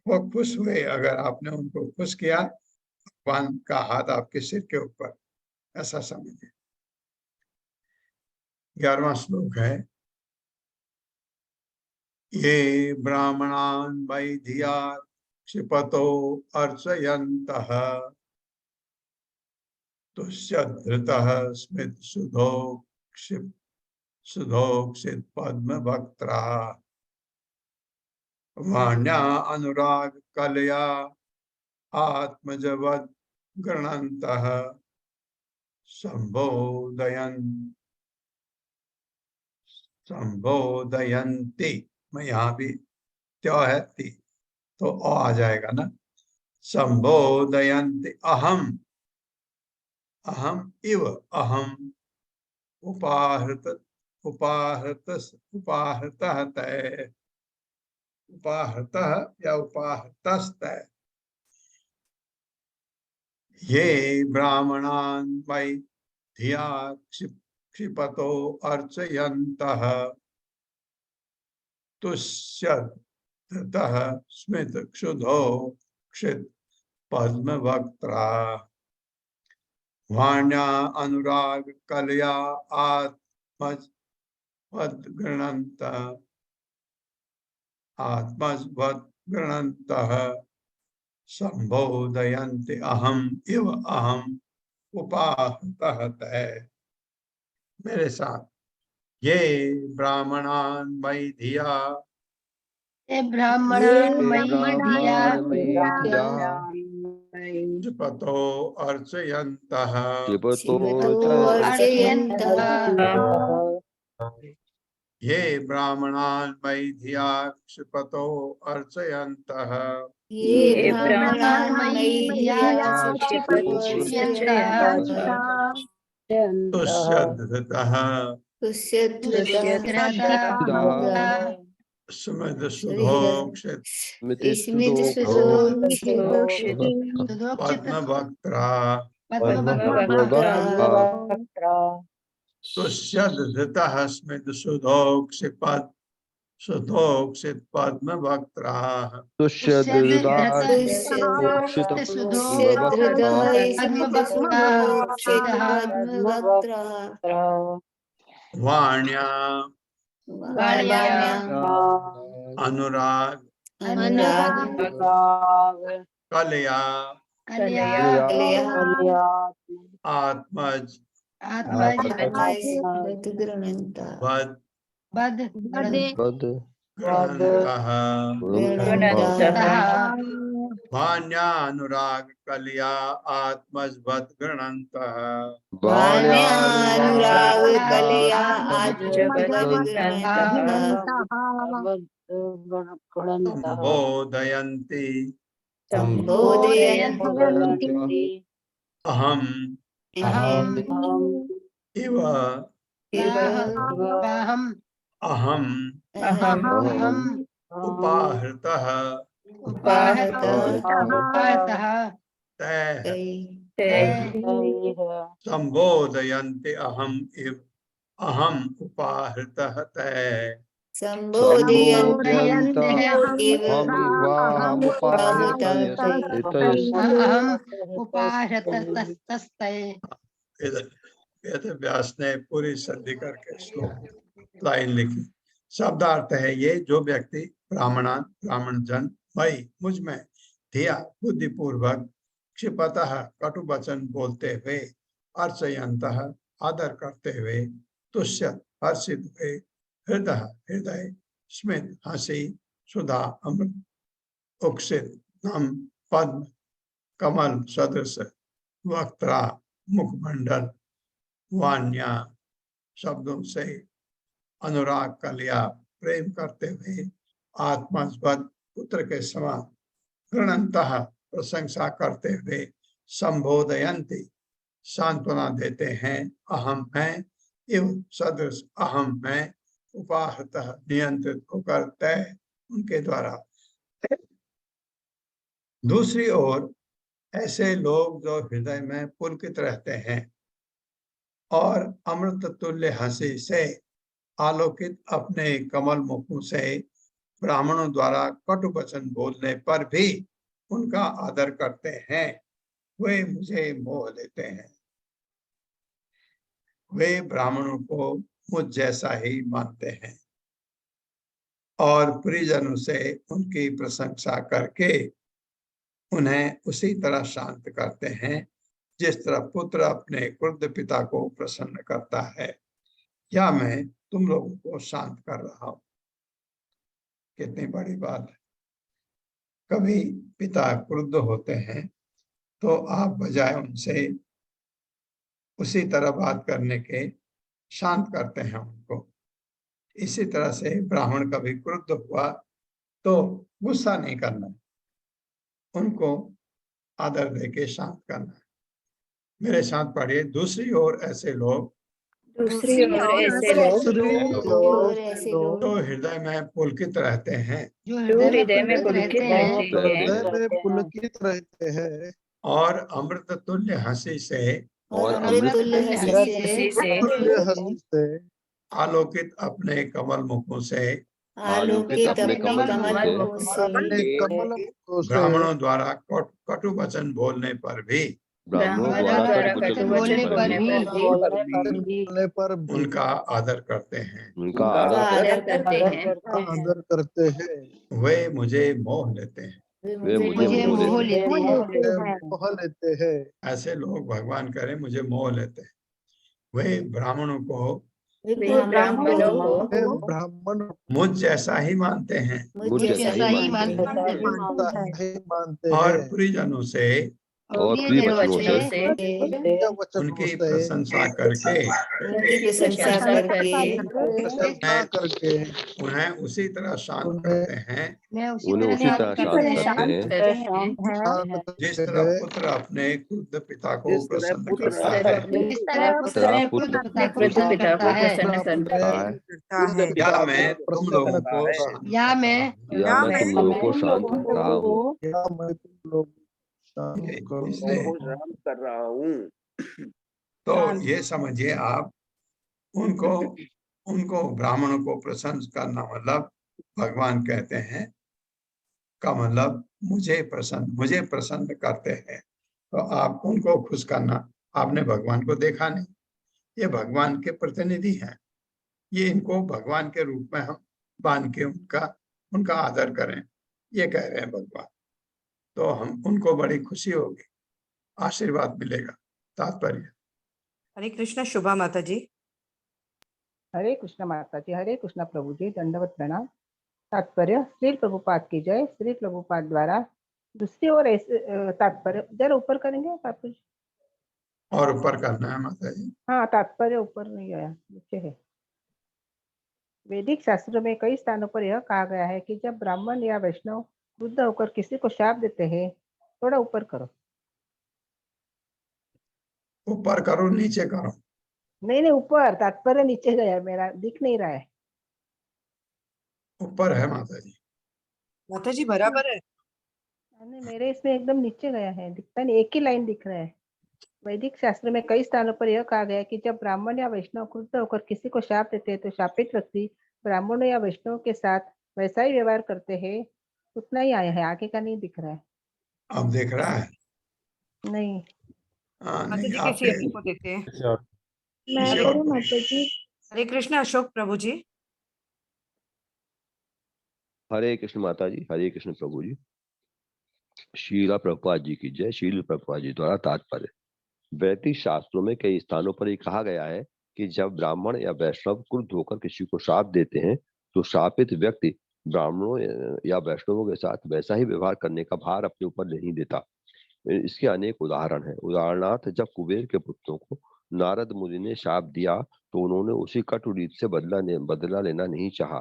वो खुश हुए, अगर आपने उनको खुश किया, भगवान का हाथ आपके सिर के ऊपर, ऐसा समझिए। 11वां श्लोक है, ये ब्राह्मणान् वै धिया क्षिपतो अर्चयन्तः तुष्यधृतः स्मित सुधोक्षित पद्म वक्त्रा वाण्या अनुराग कलया आत्मजवद गृणन्तः संबोधयन्ति। मैं यहाँ भी त्यो है ती, तो आ जाएगा ना। संबोधयन्ति अहम, अहम इव, अहम उपाहृत उपाहृतः तय, उपाहृतः या उपाहृतस्तय। ये ब्राह्मणान् वै धिया क्षिपतो अर्चयन्तः तुष्यधृतः स्मित क्षुधो क्षित पद्म वक्त्रा वाण्या अनुराग कलया आत्मवद गृणन्तः संबोधयन्ति अहम इव, अहम उपाहृतः तय। मेरे साथ, ये ब्राह्मणान् वै धिया, ये ब्राह्मणान् वै धिया क्षिपतो अर्चयन्तः ये ब्राह्मणान् वै धिया क्षिपतो अर्चयन्तः ये ब्राह्मणान् वै धिया क्षिपतो तुष्यधृतः स्मित सुधोक्षित स्मित सुधोक्षित पद्म वक्त्रा तुष्यद धृतः स्मित सुधोक्षित पद्म वक्त्रा वाण्या अनुराग कलया आत्मज बद वाण्या अनुराग कलया आत्मज बद गृणन्तः संबोधयन्ति अहम इव अहम उपाहृतः तैः संबोधयन्ति अहम इव अहम उपाहृतः तैः वेद व्यास ने पूरी संधि करके श्लोक लाइन लिखी। शब्दार्थ है ये, जो व्यक्ति ब्राह्मण जन मई मुझ में धिया बुद्धि पूर्वक क्षिपतः कटु वचन बोलते हुए अर्चयन्तः आदर करते हुए तुष्यत हर्षित हुए हृदय स्मित हंसी सुधा अमृत उक्षित नम पद्म कमल सदृश वक्त्रा मुखमंडल वाण्या शब्दों से अनुराग कलिया प्रेम करते हुए आत्मस्पद पुत्र के समान गृणन्तः प्रशंसा करते हुए संबोधयन्ति सांत्वना देते हैं अहम मैं इव सदृश अहम मैं उपाहतः नियंत्रित होकर तय उनके द्वारा। दूसरी ओर ऐसे लोग जो हृदय में पुलकित रहते हैं और अमृत तुल्य हंसी से आलोकित अपने कमल मुखों से ब्राह्मणों द्वारा कटु वचन बोलने पर भी उनका आदर करते हैं, वे मुझे मोह लेते हैं। वे ब्राह्मणों को मुझ जैसा ही मानते हैं और परिजनों से उनकी प्रशंसा करके उन्हें उसी तरह शांत करते हैं जिस तरह पुत्र अपने क्रुद्ध पिता को प्रसन्न करता है। या मैं तुम लोगों को शांत कर रहा हूं। कितनी बड़ी बात है। कभी पिता क्रुद्ध होते हैं तो आप बजाय उनसे उसी तरह बात करने के शांत करते हैं उनको। इसी तरह से ब्राह्मण कभी क्रुद्ध हुआ तो गुस्सा नहीं करना, उनको आदर देके शांत करना है। मेरे साथ पढ़िए। दूसरी ओर ऐसे लोग तो हृदय में पुलकित रहते हैं और अमृत तुल्य हंसी से आलोकित अपने कमल मुखों से ब्राह्मणों द्वारा कटु वचन बोलने पर भी उनका आदर करते हैं, वे मुझे मोह लेते हैं। ऐसे लोग भगवान करें मुझे मोह लेते हैं। वे ब्राह्मणों को मुझ जैसा ही मानते हैं और परिजनों से और प्रिय वचनों से उनकी प्रशंसा करके प्रशंसा करके उन्हें उसी तरह शांत करते हैं उन्हें उसी तरह शांत करते हैं जिस तरह पुत्र अपने क्रुद्ध पिता को जिस तरह प्रसन्न पुत्र करता है। जिस तरह पुत्र अपने क्रुद्ध पिता को प्रसन्न करता है करता है। या मैं तुम लोगों को शांत या करता मैं हूँ। या मैं तुम लोगों को शांत कर रहा हूँ या मैं तुम लोग शांत करूं। इसलिए को शांत कर रहा हूँ। तो ये समझिए आप, उनको उनको ब्राह्मणों को प्रसन्न करना मतलब भगवान कहते हैं का मतलब मुझे प्रसन्न करते हैं। तो आप उनको खुश करना, आपने भगवान को देखा नहीं, ये भगवान के प्रतिनिधि हैं, ये इनको भगवान के रूप में हम मान के उनका आदर करें, ये कह रहे हैं भगवान। तो हम उनको बड़ी खुशी होगी, आशीर्वाद मिलेगा। तात्पर्य। हरे कृष्णा। शुभा माता जी। हरे कृष्ण माता जी, हरे कृष्ण प्रभु जी, दंडवत प्रणाम। तात्पर्य श्री प्रभुपाद की जय। श्री प्रभुपाद द्वारा दूसरी ओर ऐसे तात्पर्य जरा ऊपर करेंगे तात्पर्य। और ऊपर करना है माता जी। हाँ, तात्पर्य ऊपर नहीं आया, नीचे है। वैदिक शास्त्रों में कई स्थानों पर यह कहा गया है कि जब ब्राह्मण या वैष्णव क्रुद्ध होकर किसी को शाप देते हैं, थोड़ा ऊपर करो। ऊपर करो, नीचे करो। नहीं, ऊपर, तात्पर्य नीचे गया, मेरा दिख नहीं रहा है। ऊपर है माता जी। माता जी बराबर है। नहीं, मेरे इसमें एकदम नीचे गया है, दिखता नहीं, एक ही लाइन दिख रहा है। वैदिक शास्त्र में कई स्थानों पर यह कहा गया है कि जब ब्राह्मण या वैष्णव क्रुद्ध होकर किसी को शाप देते हैं तो शापित व्यक्ति ब्राह्मणों या वैष्णव के साथ वैसा ही व्यवहार करते हैं। उतना ही आया है, आगे का नहीं दिख रहा है। अब देख रहा है? नहीं। हाँ, माता नहीं जी आप किसी एक को देते हैं। मैं किसी और करूँ को। माता जी? हरे कृष्णा। अशोक प्रभु जी। हरे कृष्ण माता जी, हरे कृष्ण प्रभु जी। शीला प्रभुपाद जी की जय। शील प्रभुपाद जी द्वारा तात्पर्य वैदिक शास्त्रों में कई स्थानों पर यह कहा गया है कि जब ब्राह्मण या वैष्णव क्रुद्ध होकर किसी को शाप देते हैं तो शापित व्यक्ति ब्राह्मणों या वैष्णवों के साथ वैसा ही व्यवहार करने का भार अपने ऊपर नहीं देता। इसके अनेक उदाहरण हैं। उदाहरणार्थ, जब कुबेर के पुत्रों को नारद मुनि ने शाप दिया तो उन्होंने उसी कटु रीत से बदला लेना नहीं चाहा,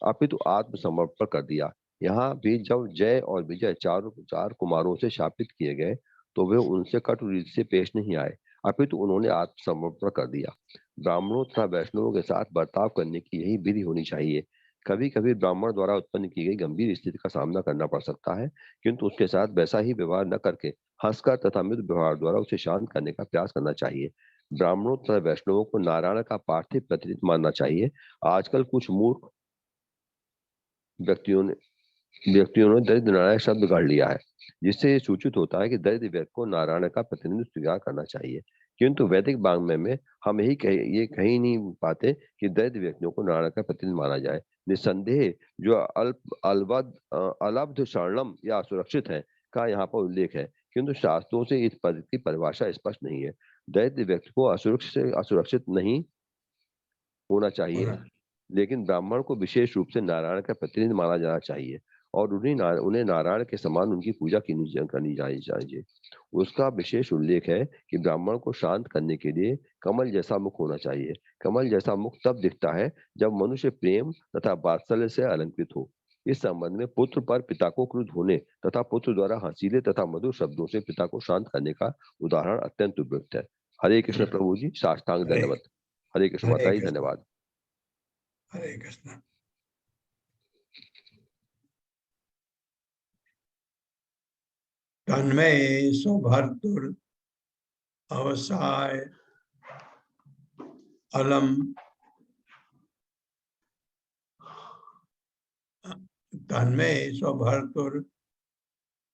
अपितु आत्मसमर्पण कर दिया। यहाँ भी जब जय और विजय चार कुमारों से शापित किए गए तो वे उनसे कटु रीति से पेश नहीं आए, अपितु उन्होंने आत्मसमर्पण कर दिया। ब्राह्मणों तथा वैष्णवों के साथ बर्ताव करने की यही विधि होनी चाहिए। कभी कभी ब्राह्मण द्वारा उत्पन्न की गई गंभीर स्थिति का सामना करना पड़ सकता है, किंतु उसके साथ वैसा ही व्यवहार न करके हंसकर तथा मृदु व्यवहार द्वारा उसे शांत करने का प्रयास करना चाहिए। ब्राह्मणों तथा वैष्णवों को नारायण का पार्थिव प्रतिनिधि मानना चाहिए। आजकल कुछ मूर्ख व्यक्तियों ने दरिद्र नारायण शब्द गढ़ लिया है, जिससे ये सूचित होता है कि दरिद्र व्यक्ति को नारायण का प्रतिनिधि स्वीकार करना चाहिए, किंतु वैदिक वाङ्मय में हम ये कहीं नहीं पाते कि दरिद्र व्यक्तियों को नारायण का प्रतिनिधि माना जाए। निस्संदेह जो अलब्ध शरणम या असुरक्षित है का यहाँ पर उल्लेख है, किंतु शास्त्रों से इस पद की परिभाषा स्पष्ट नहीं है। दरिद्र व्यक्ति को असुरक्षित नहीं होना चाहिए, लेकिन ब्राह्मण को विशेष रूप से नारायण का प्रतिनिधि माना जाना चाहिए और उन्हें नारायण के समान उनकी पूजा करनी चाहिए। उसका विशेष उल्लेख है कि ब्राह्मण को शांत करने के लिए कमल जैसा मुख होना चाहिए। कमल जैसा मुख तब दिखता है जब मनुष्य प्रेम तथा वात्सल्य से अलंकृत हो। इस संबंध में पुत्र पर पिता को क्रुद्ध होने तथा पुत्र द्वारा हंसीले तथा मधुर शब्दों से पिता को शांत करने का उदाहरण अत्यंत उपयुक्त है। हरे कृष्ण प्रभु जी, साष्टांग दंडवत। हरे कृष्ण माता जी, धन्यवाद। हरे कृष्ण। तन्मय सुभर्तुर अवसाय अलम तन्मय सुभर्तुर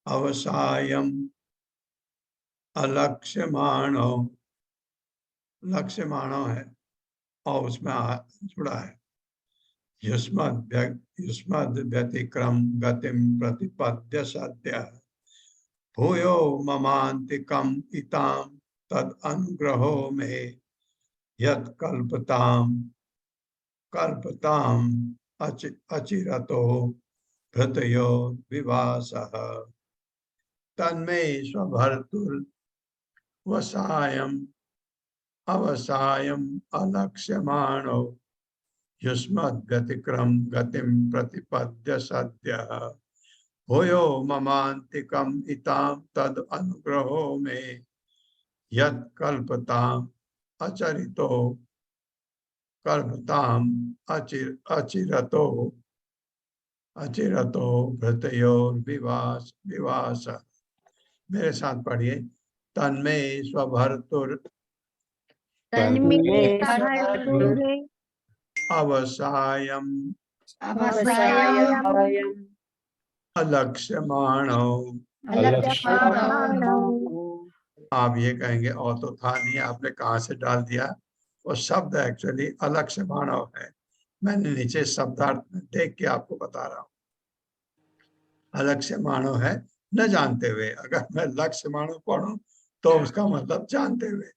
अवसायम अलक्ष्यमाणो, लक्ष्यमाणो है और उसमें जुड़ा है युष्मद् व्यतिक्रम गतिम प्रतिपद्य सत्य भूयो ममांतिकम इताम तद अनुग्रहो में यत् कल्पताम अचिरतो भृतयो विवासः। तन्मे स्वभर्तुर वसायम अवसायम अलक्ष्यमाणो युष्मद्गतिक्रम गतिम प्रतिपद्य सद्यः भूयो ममान्तिकम इताम तद अनुग्रहो मे यत् कल्पताम अचरितो कल्पताम अचिरतो अचिरतो भृतयोर विवास। मेरे साथ पढ़िए। तन्मे स्वभर्तुर अवसायम अलक्ष्यमाणो। आप ये कहेंगे और तो था नहीं, आपने कहाँ से डाल दिया। वो शब्द एक्चुअली अलक्ष्यमाणो है। मैंने नीचे शब्दार्थ में देख के आपको बता रहा हूँ। अलक्ष्यमाणो है न जानते हुए। अगर मैं लक्ष्यमाणो पढ़ूं तो उसका मतलब जानते हुए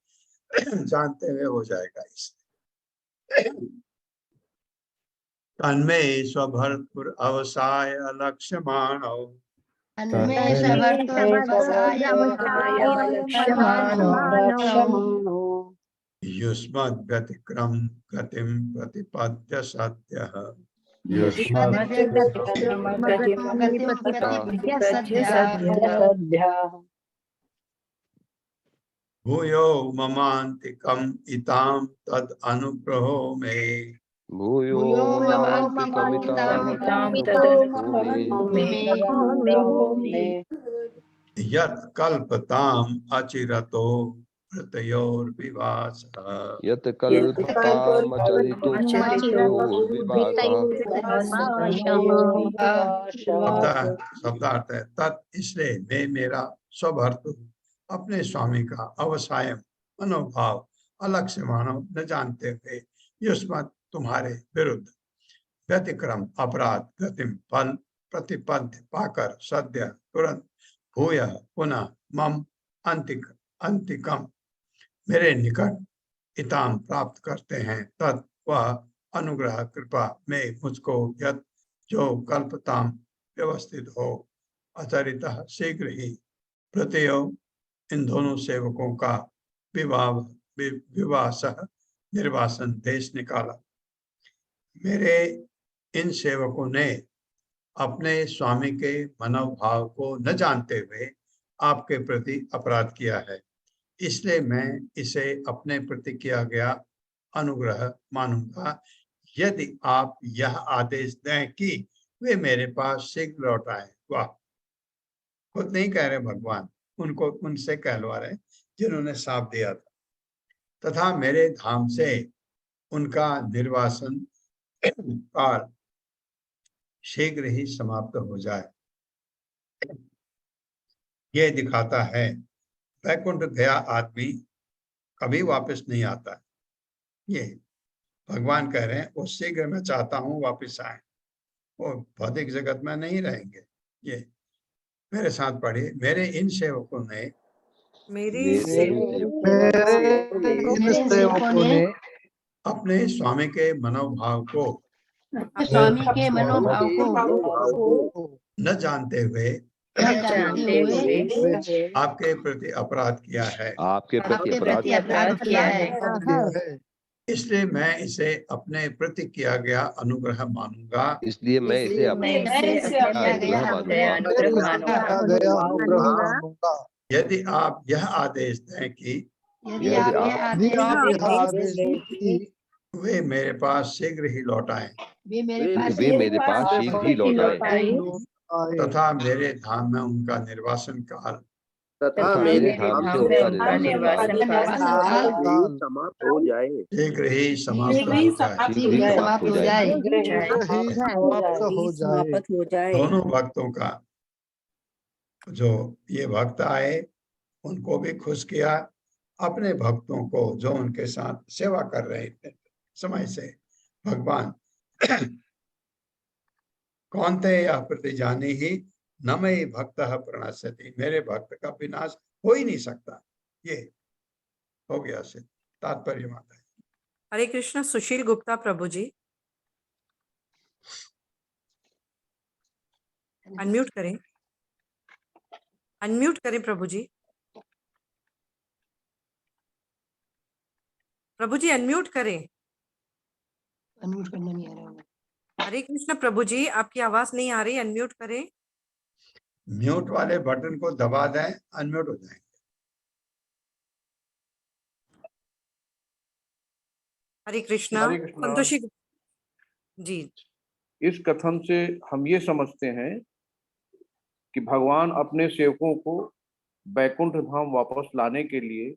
जानते हुए हो जाएगा। इसलिए तन्मे स्वभर्तुर अवसाय अलक्ष्यमाणो युष्मद्गतिक्रम गतिम प्रतिपद्य सद्यः भूयो ममान्तिकम इताम तद अनुग्रहो मे भूयो यत् कल्पताम अचिरतो भृतयोर्विवासः। यत् कल्पतामचरितो शब्दार्थ है तत्, इसलिए मैं मेरा स्वभर्तु अपने स्वामी का अवसायम मनोभाव अलक्ष्यमाणो न जानते हुए युष्मत् तुम्हारे विरुद्ध व्यतिक्रम अपराध गतिम फल प्रतिपद्य पाकर सद्य तुरंत भूय पुनः मम अंतिकम मेरे निकट इताम प्राप्त करते हैं तत् वह अनुग्रह कृपा में मुझको यत् जो कल्पताम व्यवस्थित हो अचरितः शीघ्र ही प्रत्ययो इन दोनों सेवकों का विवास निर्वासन देश निकाला। मेरे इन सेवकों ने अपने स्वामी के मनोभाव को न जानते हुए आपके प्रति अपराध किया है, इसलिए मैं इसे अपने प्रति किया गया अनुग्रह मानूंगा यदि आप यह आदेश दें कि वे मेरे पास शीघ्र लौट आए। वाह, खुद नहीं कह रहे भगवान, उनको उनसे कहलवा रहे जिन्होंने साफ दिया था। तथा मेरे धाम से उनका निर्वासन काल शीघ्र ही समाप्त हो जाए। यह दिखाता है वैकुंठ गया आदमी कभी वापस नहीं आता है। ये भगवान कह रहे हैं वो शीघ्र मैं चाहता हूं वापस आए, वो भौतिक जगत में नहीं रहेंगे। ये मेरे साथ पढ़िए। मेरे इन सेवकों ने अपने स्वामी के मनोभाव को न जानते हुए आपके प्रति अपराध किया है। आपके प्रति अपराध किया है। इसलिए मैं इसे अपने प्रति किया गया अनुग्रह मानूंगा। इसलिए मैं इसे अपने अनुग्रह मानूंगा। यदि आप यह आदेश दें कि वे मेरे पास शीघ्र ही लौट आए, वे मेरे पास शीघ्र ही लौट आए तथा मेरे धाम में उनका निर्वासन काल मेरे धाम से उनका निर्वासन काल समाप्त हो जाए। शीघ्र ही समाप्त हो जाए। दोनों भक्तों का जो ये भक्त आए उनको भी खुश किया, अपने भक्तों को जो उनके साथ सेवा कर रहे थे समय से भगवान कौन थे यह प्रति जाने ही न मई भक्त प्रणश्यति, मेरे भक्त का विनाश हो ही नहीं सकता। ये हो गया से तात्पर्य माता है। हरे कृष्ण। सुशील गुप्ता प्रभु जी अनम्यूट करें। अनम्यूट करें प्रभु जी। प्रभु जी अनम्यूट करें। अनम्यूट करना नहीं आ रहा होगा। हरे कृष्ण प्रभु जी, आपकी आवाज नहीं आ रही, अनम्यूट करें। म्यूट वाले बटन को दबा दें, अनम्यूट हो जाएंगे। हरे कृष्णा। हरे कृष्णा। संतोषी जी। इस कथन से हम ये समझते हैं कि भगवान अपने सेवकों को बैकुंठ धाम वापस लाने के लिए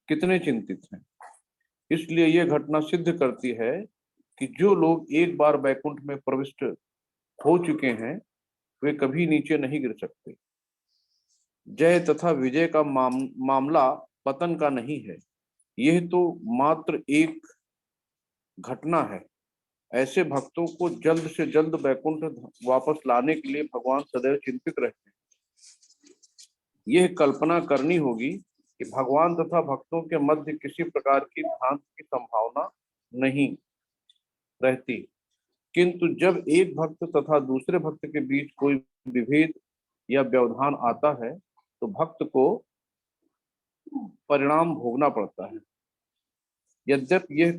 कितने चिंतित हैं। इसलिए यह घटना सिद्ध करती है कि जो लोग एक बार बैकुंठ में प्रविष्ट हो चुके हैं वे कभी नीचे नहीं गिर सकते। जय तथा विजय का मामला पतन का नहीं है, यह तो मात्र एक घटना है। ऐसे भक्तों को जल्द से जल्द बैकुंठ वापस लाने के लिए भगवान सदैव चिंतित रहते हैं। यह कल्पना करनी होगी कि भगवान तथा भक्तों के मध्य किसी प्रकार की भ्रांति की संभावना नहीं रहती, किंतु जब एक भक्त तथा दूसरे भक्त के बीच कोई विभेद या व्यवधान आता है तो भक्त को परिणाम भोगना पड़ता है। यद्यपि यह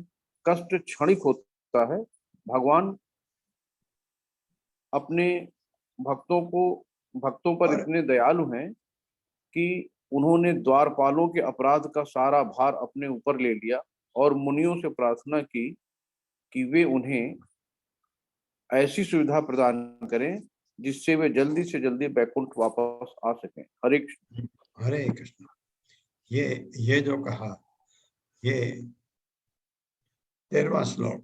कष्ट क्षणिक होता है, भगवान अपने भक्तों पर इतने दयालु हैं कि उन्होंने द्वारपालों के अपराध का सारा भार अपने ऊपर ले लिया और मुनियों से प्रार्थना की कि वे उन्हें ऐसी सुविधा प्रदान करें जिससे वे जल्दी से जल्दी बैकुंठ वापस आ सकें। हरे कृष्ण। हरे कृष्ण। ये जो कहा, ये 13वां श्लोक।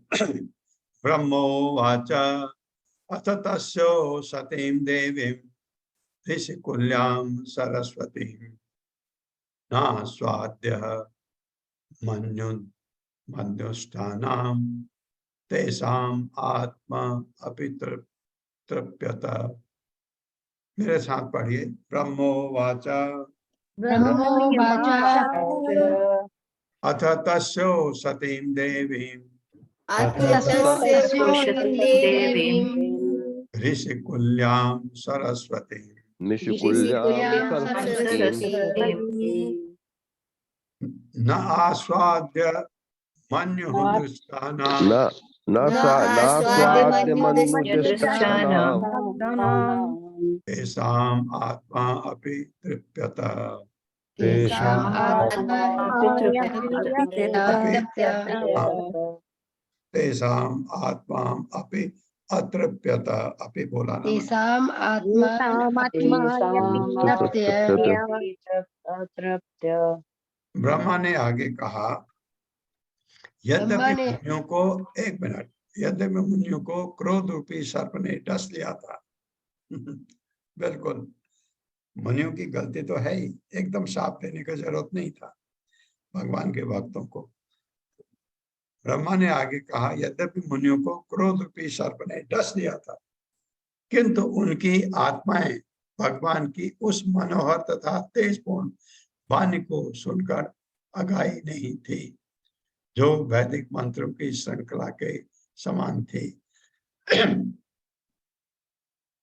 ब्रह्मोवाच अथ तस्यो सतीं देवीं ऋषिकुल्यां सरस्वतीं नास्वाद्यः मन्युष्ठानां तेषाम् आत्मा अपि तृप्यत। मेरे साथ पढ़िए। ब्रह्मोवाच अथ तस्यो सतीं देवीं ऋषिकुल्यां सरस्वतीं न आस्वाद्य मन्युः दुष्टानां तेषाम् आत्मा अपि तृप्यत। तेषाम् आत्मा अपि अतृप्यत। अपि बोला ना। तेषाम् आत्मा ब्रह्मा ने आगे कहा, यद्यपि मुनियों को, एक मिनट, यद्यपि मुनियों को क्रोध रूपी सर्प ने डस लिया था। बिल्कुल मुनियों की गलती तो है ही, एकदम साफ देने की जरूरत नहीं था भगवान के भक्तों को। ब्रह्मा ने आगे कहा, यद्यपि मुनियों को क्रोध रूपी सर्प ने डस लिया था, किंतु उनकी आत्माएं भगवान की उस मनोहर तथा तेजपूर्ण वाणी को सुनकर अघाई नहीं थी, जो वैदिक मंत्रों की श्रृंखला के समान थी।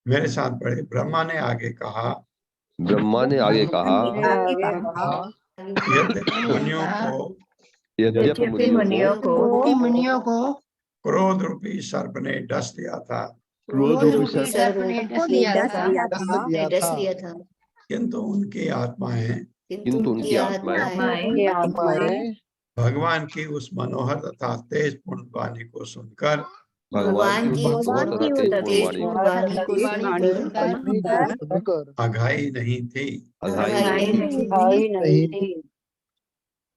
मेरे साथ पढ़े। ब्रह्मा ने आगे कहा, यद्यपि मुनियों को क्रोध रूपी सर्प ने डस लिया था, किंतु उनकी आत्माएं भगवान की उस मनोहर तथा तेजपूर्ण वाणी को सुनकर भगवान की अघाई नहीं थी,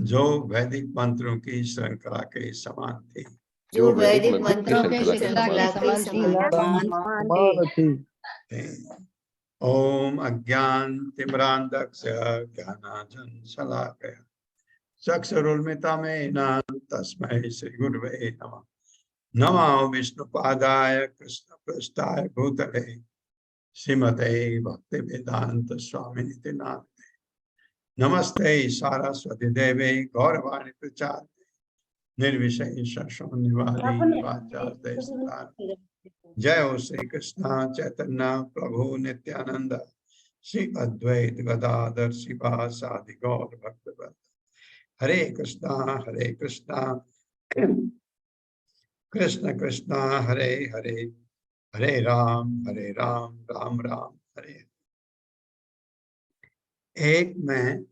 जो वैदिक मंत्रों की श्रृंखला के समान थी। जो वैदिक मंत्रों की श्रृंखला के समान थी। ओम अज्ञानतिमिरान्धस्य ज्ञानाञ्जनशलाकया चक्षुरुन्मिलितं तस्मै श्री गुरवे नमः। नमो विष्णुपादाय कृष्णपृष्ठाय भूतले श्रीमते भक्तिवेदांत स्वामिनिति नामिने। नमस्ते सारस्वती देवे गौरवाणी प्रचारिणे निर्विशेष शून्यवादी वाचास्ते सदा। जय हो श्री कृष्ण चैतन्य प्रभु नित्यानंद श्री अद्वैत गदाधर श्रीवासादि गौर भक्तवृंद। हरे कृष्णा कृष्ण कृष्णा हरे हरे, हरे राम राम राम हरे। एक मैं